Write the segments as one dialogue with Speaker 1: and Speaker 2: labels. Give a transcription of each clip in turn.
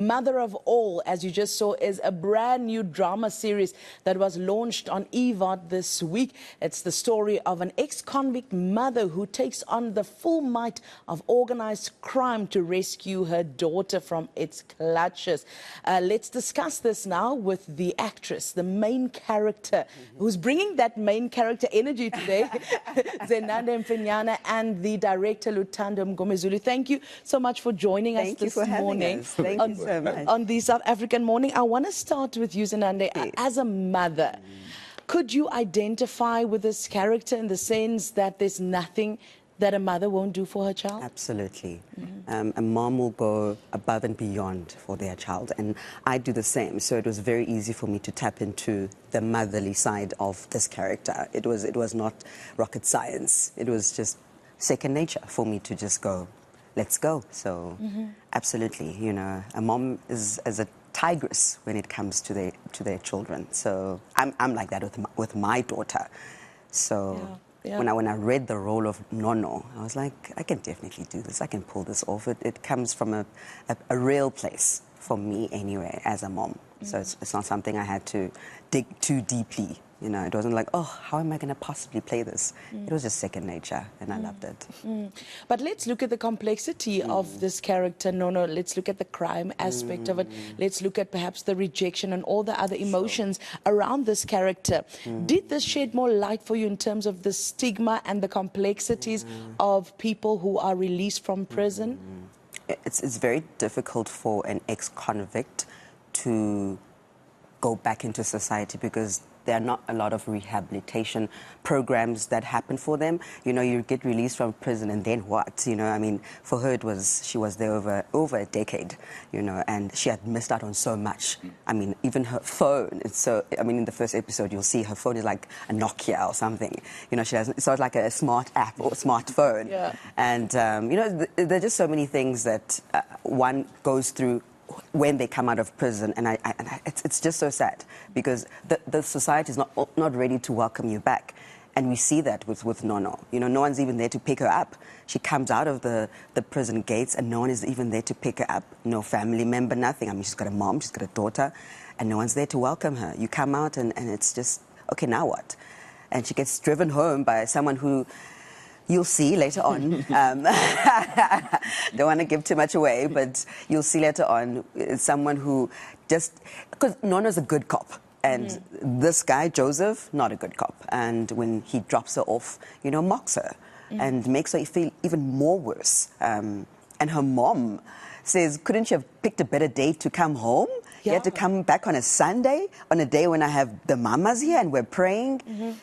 Speaker 1: Mother of All, as you just saw, is a brand new drama series that was launched on eVOD this week. It's the story of an ex-convict mother who takes on the full might of organized crime to rescue her daughter from its clutches. Let's discuss this now with the actress, the main character, who's bringing that main character energy today, Zenande Mfenayana, and the director, Luthando Mngomezulu. Thank you so much for joining us this morning.
Speaker 2: Thank you so much.
Speaker 1: On the South African morning. I want to start with you, Zenande. As a mother, could you identify with this character in the sense that there's nothing that a mother won't do for her child?
Speaker 2: Absolutely. A mom will go above and beyond for their child, and I do the same. So it was very easy for me to tap into the motherly side of this character. It was not rocket science. It was just second nature for me to just go, let's go. So absolutely, you know, a mom is as a tigress when it comes to their children. So I'm like that with my daughter. So when I read the role of Nono, I was like, I can definitely do this. I can pull this off. It comes from a real place for me anyway as a mom. So it's not something I had to dig too deeply. You know, it wasn't like, oh, how am I going to possibly play this? It was just second nature, and I loved it.
Speaker 1: But let's look at the complexity of this character, Nono. Let's look at the crime aspect of it. Let's look at perhaps the rejection and all the other emotions around this character. Did this shed more light for you in terms of the stigma and the complexities of people who are released from prison?
Speaker 2: It's very difficult for an ex-convict to go back into society because there are not a lot of rehabilitation programs that happen for them. You know, you get released from prison and then what? You know, I mean, for her she was there over a decade, you know, and she had missed out on so much. I mean, even her phone, in the first episode, you'll see her phone is like a Nokia or something. You know, it's not like a smart app or a smartphone. And, you know, there are just so many things that one goes through when they come out of prison, and it's just so sad because the society is not ready to welcome you back, and we see that with Nono. You know, no one's even there to pick her up. She comes out of the prison gates, and no one is even there to pick her up. No family member, nothing. I mean, she's got a mom, she's got a daughter, and no one's there to welcome her. You come out, and it's just, okay, now what? And she gets driven home by someone who you'll see later on. Don't want to give too much away, but you'll see later on. It's someone who just... Because Nono's a good cop. And this guy, Joseph, not a good cop. And when he drops her off, you know, mocks her and makes her feel even more worse. And her mom says, couldn't you have picked a better day to come home? You had to come back on a Sunday, on a day when I have the mamas here and we're praying.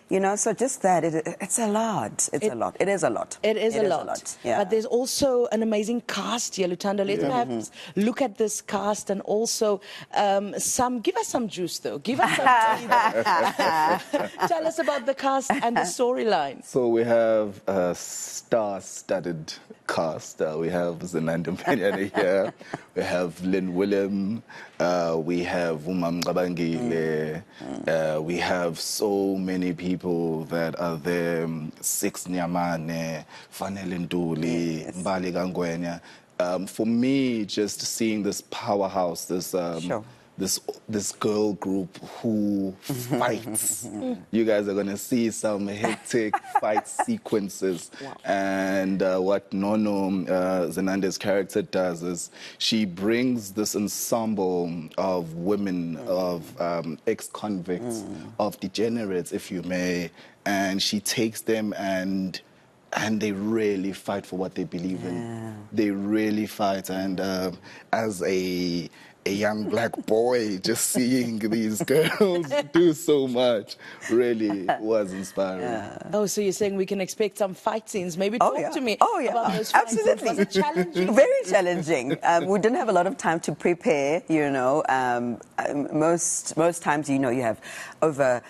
Speaker 2: You know, so just that, it's a lot. It's a lot. It is a lot.
Speaker 1: It is a lot.
Speaker 2: Yeah.
Speaker 1: But there's also an amazing cast here, Luthando. Let's perhaps look at this cast and also give us some juice, though. Give us some tea. Tell us about the cast and the storyline.
Speaker 3: So we have a star-studded cast. We have Zenande Mfenayana here. We have Lynn Willem. We have Mngabangile. We have so many people that are there. Six Nyamane, Fanele Nduli, Mbali Gangwenya. For me, just seeing this powerhouse, this girl group who fights. You guys are going to see some hectic fight sequences. And what Nono, Zenande's character, does is she brings this ensemble of women, of ex-convicts, of degenerates, if you may, and she takes them and they really fight for what they believe in. They really fight. And as a young black boy, just seeing these girls do so much really was inspiring.
Speaker 1: Oh, so you're saying we can expect some fight scenes? Maybe talk to me about those fight scenes.
Speaker 2: Absolutely.
Speaker 1: Was it challenging?
Speaker 2: Very challenging. We didn't have a lot of time to prepare, you know. Most times, you know, you have over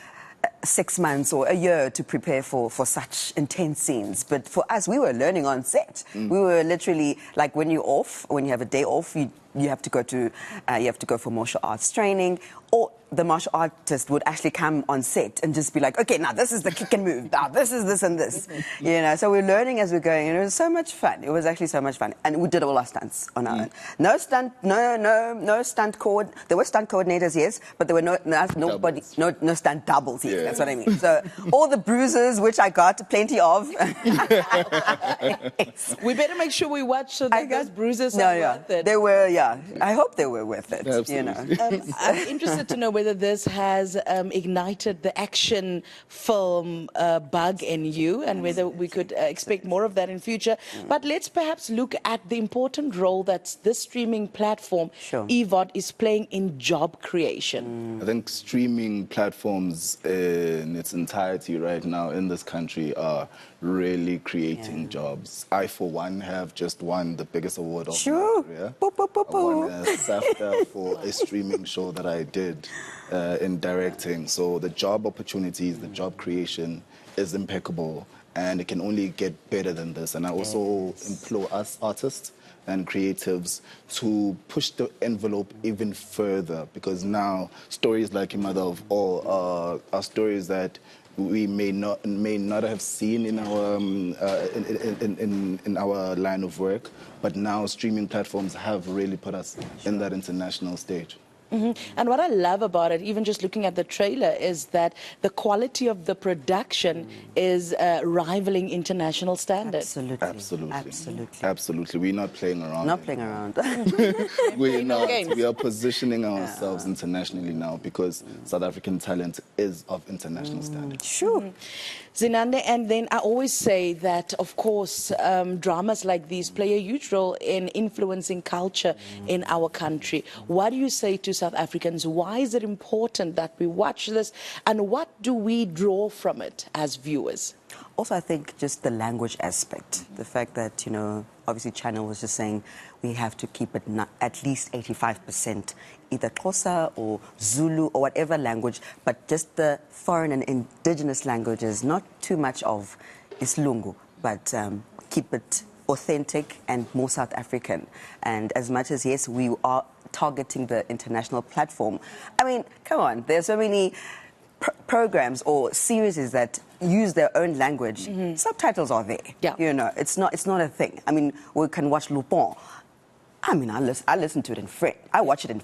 Speaker 2: 6 months or a year to prepare for such intense scenes. But for us, we were learning on set. We were literally, like, when you have a day off, you have to go for martial arts training, or the martial artist would actually come on set and just be like, okay, now this is the kick and move, now this is this and this, you know. So we're learning as we're going, and it was so much fun. It was actually so much fun, and we did all our stunts on our own. No stunt, no stunt there were stunt coordinators, yes, but there were no stunt doubles, yes. That's what I mean. So all the bruises, which I got plenty of.
Speaker 1: We better make sure we watch so that those bruises are worth it.
Speaker 2: They were, I hope they were worth it.
Speaker 3: Absolutely.
Speaker 2: You know.
Speaker 1: I'm interested to know whether this has ignited the action film bug in you, and whether we could expect more of that in future. But let's perhaps look at the important role that this streaming platform, eVOD, is playing in job creation.
Speaker 3: I think streaming platforms in its entirety right now in this country are really creating jobs. I, for one, have just won the biggest award of my career. I won a SAFTA for a streaming show that I did in directing. So the job opportunities, the job creation is impeccable, and it can only get better than this. And I also implore us artists and creatives to push the envelope even further, because now stories like Your Mother of All are stories that we may not have seen in our in our line of work, but now streaming platforms have really put us in that international stage.
Speaker 1: And what I love about it, even just looking at the trailer, is that the quality of the production is rivaling international standards.
Speaker 2: Absolutely.
Speaker 3: Absolutely.
Speaker 2: Absolutely.
Speaker 3: Absolutely. We're not playing around.
Speaker 2: Not playing around.
Speaker 3: We're not. We are positioning ourselves internationally now, because South African talent is of international standard.
Speaker 2: Sure.
Speaker 1: Zenande, and then I always say that, of course, dramas like these play a huge role in influencing culture in our country. What do you say to South Africans? Why is it important that we watch this, and what do we draw from it as viewers?
Speaker 2: Also, I think just the language aspect, the fact that, you know, obviously China was just saying we have to keep it at least 85% either Xhosa or Zulu or whatever language, but just the foreign and indigenous languages, not too much of Islungu, but keep it authentic and more South African. And as much as, yes, we are targeting the international platform, I mean, come on, there's so many programs or series that use their own language. Subtitles are there. You know, it's not a thing. I mean, we can watch Lupin. I mean, I listen to it in French. I watch it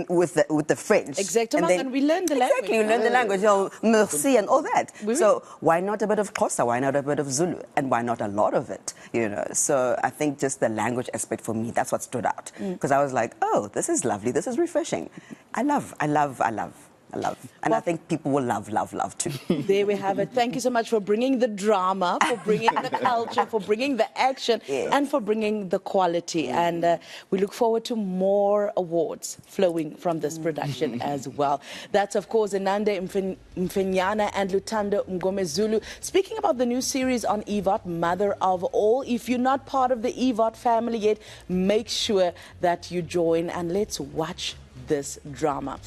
Speaker 2: with the French.
Speaker 1: Exactly, and we learn the language.
Speaker 2: Exactly, you learn the language. You know, merci and all that. So why not a bit of Xhosa? Why not a bit of Zulu? And why not a lot of it? You know. So I think just the language aspect for me, that's what stood out, because I was like, oh, this is lovely. This is refreshing. I love. And I think people will love too.
Speaker 1: There we have it. Thank you so much for bringing the drama, for bringing the culture, for bringing the action, and for bringing the quality. And we look forward to more awards flowing from this production as well. That's, of course, Zenande Mfenayana and Luthando Mngomezulu speaking about the new series on eVOD, Mother of All. If you're not part of the eVOD family yet, make sure that you join, and let's watch this drama.